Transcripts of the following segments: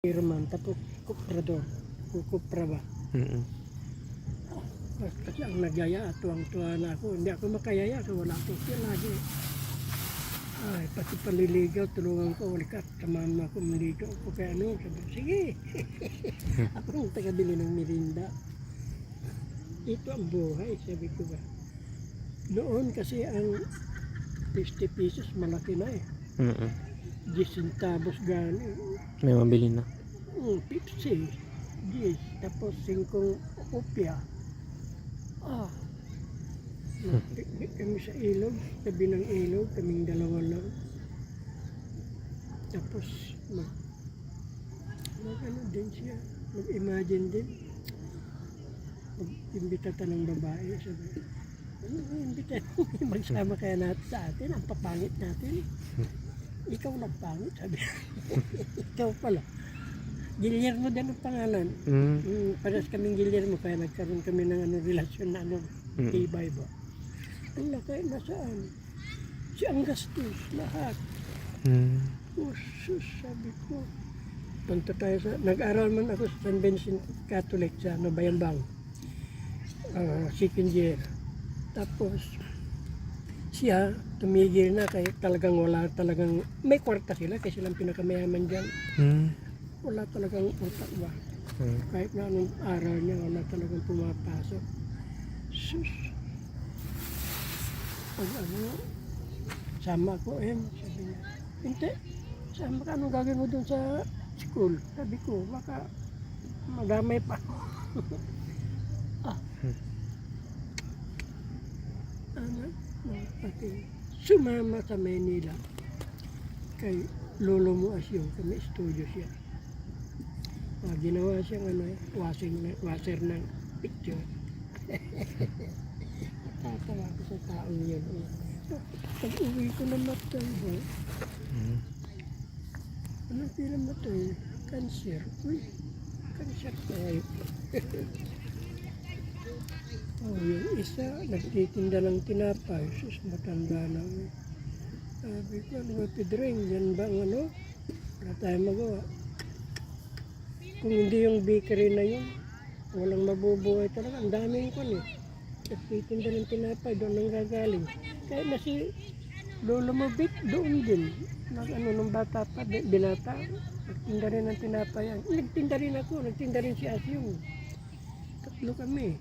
Irman, tapos kuprador, kukupra ba? Kasi ang nagyaya, tuwang-tuwa na ako. Hindi ako makayaya, so wala ako siya lagi. Ay, pati paliligaw, tulungan ko, wala ka, kamama ko, maligaw ako kaya ano, sabi, sige. Ako ang tagabili ng mirinda. Ito ang buhay, sabi ko ba. Noon kasi ang 50 pesos malaki na eh. 10 centavos gano'n. May mabili na. Pepsi, 10, tapos 5 kopya. Picnic kami sa ilog, tabi ng ilog, kaming dalawa lang. Tapos ano din siya, mag-imagine din. Mag-imbita ta ng babae, sabi, ano imbita? Magsama kaya natin sa atin, ang papangit natin. Ikaw nagpangit, sabi. Ikaw pala. Guillermo din ang pangalan. Paras kaming Guillermo, kaya nagkaroon kami ng relasyon na tibay ba. Ang laki nasaan? Si ang gastos, lahat. Sus, sabi ko. Punta tayo sa, nag-aral man ako sa San Vincent Catholic sa Bayambang. Second year. Tapos, siya, tumigil na kaya talagang wala talagang, may kwarta sila kasi silang pinakamayaman dyan. Wala talagang utak ba. Kahit na anong araw niya, wala talagang pumapasok. Sus. Pag ano, sama ko sabi niya, hindi, sama ka, anong gagawin mo dun sa school? Sabi ko, baka madamay pa. Anak, pati sumama sa Manila kay lolo mo asyo, kami studio siya. Ginawa siyang washer ng picture. Tatawa ko sa taong yun. Pag uwi ko na matay ho, anong pila matay? Cancer. Uy, cancer tayo. Yung isa, nagtitinda ng tinapay. Sus, matanda na. Sabi ko, ano ba Pedring? Yan ba ang ano? Wala tayo magawa. Kung hindi yung bakery na yun, walang mabubuhay talaga. Ang daming ko nagtitinda ng tinapay, doon nang gagaling. Kaya na si Lolo mo Vic, doon din. Nung bata pa, binata, nagtinda rin ng tinapay. Nagtinda rin ako, nagtinda rin si Asyong. Tatlo kami.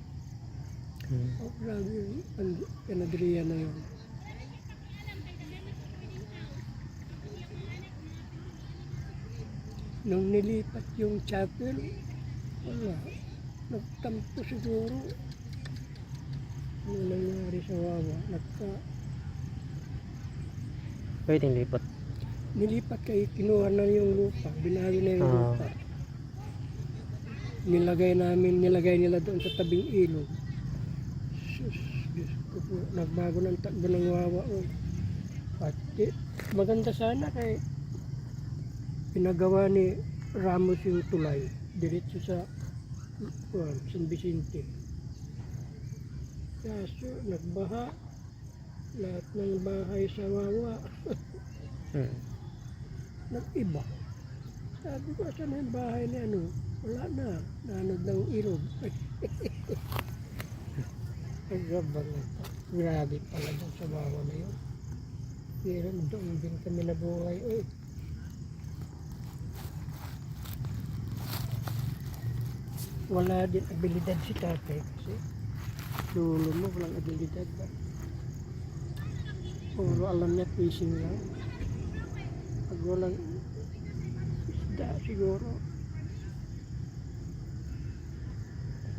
Grabe yun, ang kanadriya na yun. Nung nilipat yung chapel, wala, nagtampo siguro. Ano nangyari sa Wawa? Pwedeng lipat. Nilipat kay kinuha na yung lupa, binawi na yung lupa. Nilagay nila doon sa tabing ilog. Sus, Diyos ko po, nagbago ng takbo ng Wawa. Pati, maganda sana kay pinagawa ni Ramos yung tulay, diretso sa San Vicente. Kaso, nagbaha, lahat ng bahay sa Wawa, nag-iba. Sabi ko, saan yung bahay ni ano? Wala na, nanod ng ilog. Grabe pala dyan sa Wawa na yun. Pero doon din kami nabuhay. Wala din abilidad si tatay kasi lolo mo walang abilidad ba? Puro alam niya fishing lang. Pag walang isda siguro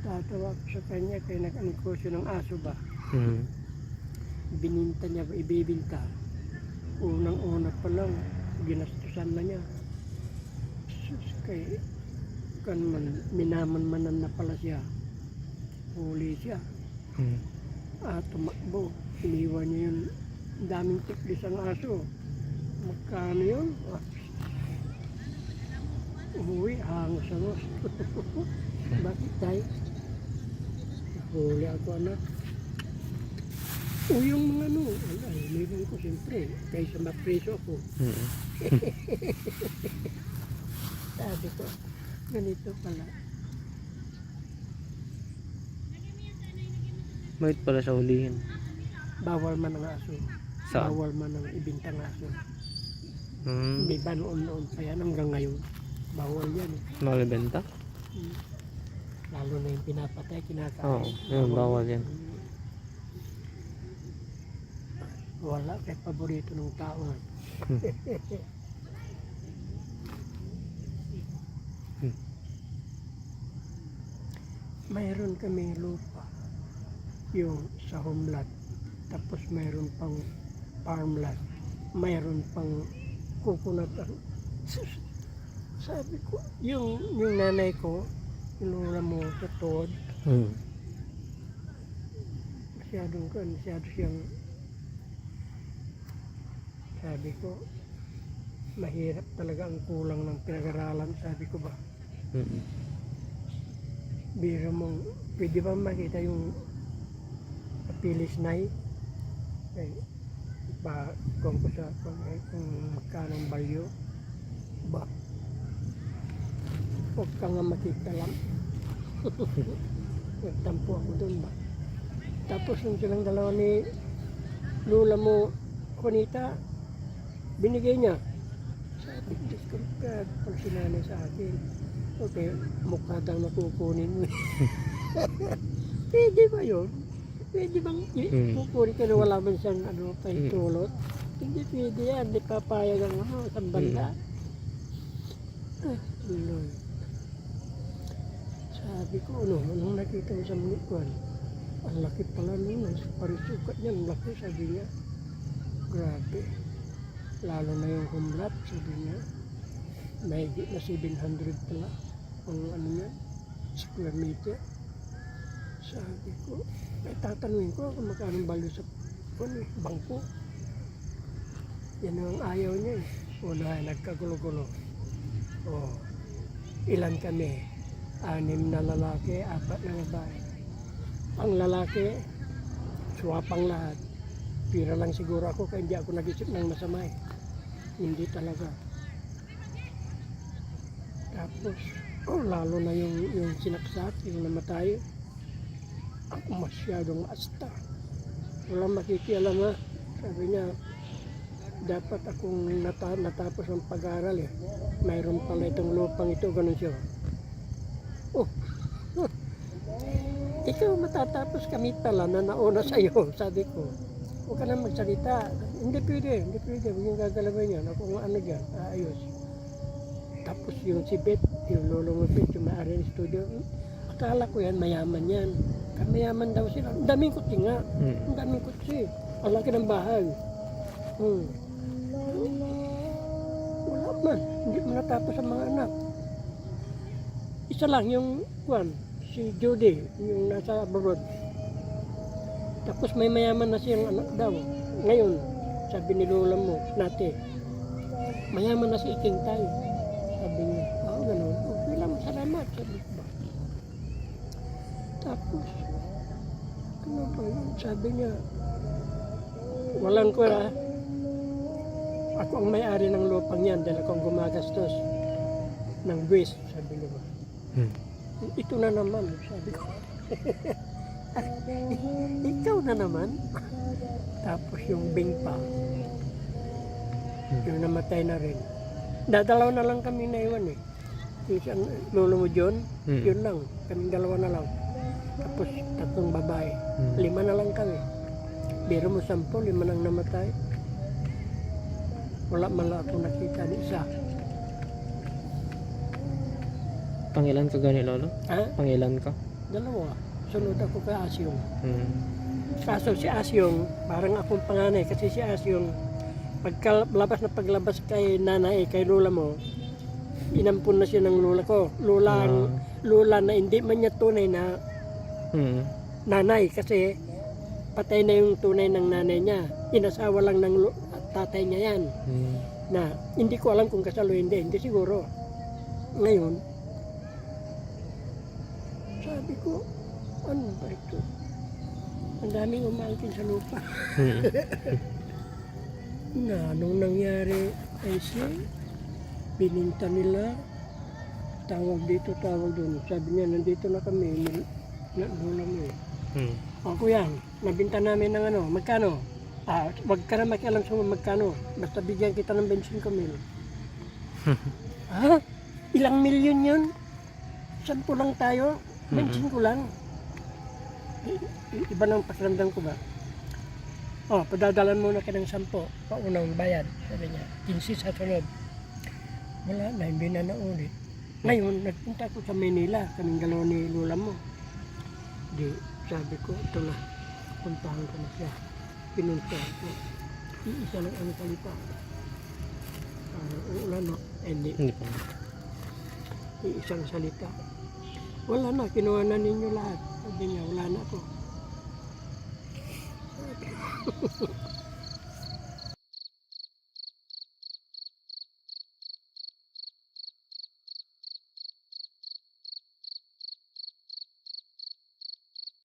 tatawa ko sa kanya kaya nag-angkosyo ng aso ba? Bininta niya ba? Ibibinta. Unang-una pa lang ginastusan na niya. Sus, kay kan man, minaman-manan na pala siya. Huli siya. Tumakbo. Iniwan niya yung daming tiklis ang aso. Magkano yun? Umuwi, hangos sa nos. Bakit tayo? Huli ako anak. Yung mga iniwan ko siyempre. Kaysa mapreso ako. Sabi ko, ganito pala. Bakit pala siya hulihin? Bawal man ang aso. Saan? Bawal man ang ibintang aso. Hmm. Di ba noon pa yan hanggang ngayon? Bawal yan eh. Malibenta? Lalo na yung pinapatay, kinakain. Oo, yun, bawal yan. Wala, kay paborito ng tao. Mayroon kaming lupa, yung sa homeland. Tapos mayroon pang farmland. Mayroon pang coconut. Sabi ko, yung nanay ko, inura mo sa tod, Hmm. masyado siyang, sabi ko, mahirap talaga ang kulang ng pinag-aralan, sabi ko ba. Hmm. Biro mong, pwede ba makita yung pilis na ba, kung magkano ang balyo, ba, huwag ka nga makita lang. Nagtampo ako doon ba. Tapos yung silang dalawa ni Lola mo, Juanita, binigay niya. Sabi ko, discard pag sinanay sa akin. Okay, mukha daw nakukunin mo. Pwede ba yun? Pwede bang kukunin ka na wala man siyang pahitulot? Hindi pwede yan, di papayag ang isang banda. Lord. Sabi ko, anong nakita mo sa munikwan? Ang laki pala nun, parisukat niya, ang laki, sabi niya. Grabe. Lalo na yung humlat, sabi niya. Mahigit na 700 pala ang niya, square meter. Sabi ko, may tatanungin ko kung magkano value sa bangko. Yan ang ayaw niya eh. Una, nagkagulo-gulo. Ilan kami? 6 na lalaki, 4 na babae. Ang lalaki, swapang lahat. Pira lang siguro ako kaya hindi ako nag-isip ng masama eh. Hindi talaga. Tapos, lalo na yung sinaksak, yung namatay. Ako masyadong asta. Walang makikialam ha. Sabi niya, dapat akong natapos ang pag-aaral eh. Mayroon pala itong lupang ito, ganun siya. Ikaw matatapos kami pala na nauna sa iyo, sabi ko. Huwag ka na magsalita. Hindi pwede. Huwag yung gagalawin yan. Ako ano dyan, ayos. Tapos yung si Beth, yung lolo mo Beth, yung may-ari ng studio, akala ko yan, mayaman yan. Mayaman daw sila. Ang daming kutsi nga. Ang daming kutsi. Ang laki ng bahay. Wala man. Hindi mo natapos ang mga anak. Isa lang yung si Judy, yung nasa abroad. Tapos may mayaman na siyang anak daw. Ngayon, sabi ni lola mo, nate, mayaman na si Iking tayo. Sabi niya, ganun. Okay lang, salamat. Sabi ko ba. Tapos, ano ba yun? Sabi niya, walang kuya. Ako ang may-ari ng lupang yan dahil ako ang gumagastos ng buwis, sabi niya ba. Ito na naman, sabi ko. Ikaw na naman. Tapos yung Bing pa, yung namatay na rin. Dadalaw na lang kami na iwan eh. Yung siyang lolo mo John, yun lang. Kaming dalawa na lang. Tapos 3 babae. 5 na lang kami. Biro mo 10, 5 nang namatay. Wala man lang ako nakita ni isa. Pangilan ka gani, lolo? Ha? Pangilan ka? 2. Sunod ako kay Asyong. Kaso si Asyong, parang akong panganay kasi si Asyong, paglabas kay nanay, kay lola mo, inampun na siya ng lola ko. Lola na hindi man niya tunay na nanay kasi patay na yung tunay ng nanay niya. Inasawa lang ng tatay niya yan. Na hindi ko alam kung kasal o hindi siguro. Ngayon, sabi ko, ano ba ito? Ang daming umangkin sa lupa. Nung nangyari ay siya, bininta nila, tawag dito, tawag doon. Sabi niya, nandito na kami, lula mo eh. O kuya, nabinta namin ng ano, magkano? Wag ka na makialam sa magkano. Basta bigyan kita ng 25 mil. Ha? Ilang milyon yun? 10 lang tayo? 25 lang. Iba ng pakiramdam ko ba? Padadalan muna ka ng 10. Paunang bayad. Sabi niya, 15 sa sunod. Wala na, hindi na naulit. Ngayon, nagpunta ko sa Manila, kaming dalawa ni Lula mo. Di, sabi ko, ito na, puntahan ko na siya. Pinunta ko. Iisa lang ang salita. Wala na, hindi. Hindi pa. Iisang salita. Wala na, kinuha na ninyo lahat. Sabi niya, wala na ako.